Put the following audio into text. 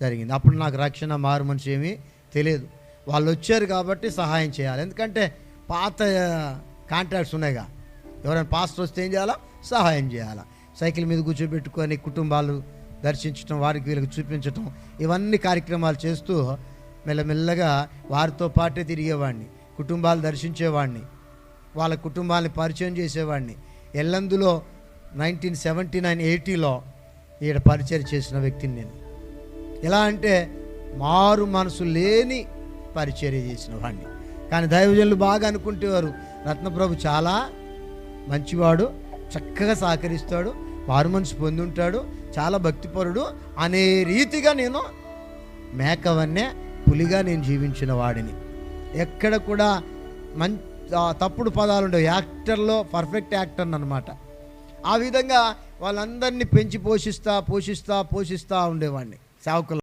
జరిగింది. అప్పుడు నాకు రక్షణ మారు మనిషి ఏమీ తెలియదు. వాళ్ళు వచ్చారు కాబట్టి సహాయం చేయాలి. ఎందుకంటే పాత కాంట్రాక్ట్స్ ఉన్నాయిగా. ఎవరైనా పాస్టర్ వస్తే ఏం చేయాలా? సహాయం చేయాలా. సైకిల్ మీద కూర్చోబెట్టుకొని కుటుంబాలు దర్శించడం, వారికి వీళ్ళకి చూపించటం, ఇవన్నీ కార్యక్రమాలు చేస్తూ మెల్లమెల్లగా వారితో పాటే తిరిగేవాడిని, కుటుంబాలు దర్శించేవాడిని, వాళ్ళ కుటుంబాలని పరిచయం చేసేవాడిని. ఎల్లందులో 1979-80లో ఈడ పరిచయం చేసిన వ్యక్తిని నేను. ఎలా అంటే మారు మనసు లేని పరిచర్య చేసిన వాడిని. కానీ దైవజనులు బాగా అనుకుంటేవారు, రత్నప్రభు చాలా మంచివాడు, చక్కగా సహకరిస్తాడు, మారు మనసు పొంది ఉంటాడు, చాలా భక్తిపరుడు అనే రీతిగా నేను మేకవన్నే పులిగా నేను జీవించిన వాడిని. ఎక్కడ కూడా తప్పుడు పదాలు ఉండవు. యాక్టర్లో పర్ఫెక్ట్ యాక్టర్ అన్నమాట. ఆ విధంగా వాళ్ళందరినీ పెంచి పోషిస్తా ఉండేవాడిని సేవకులు.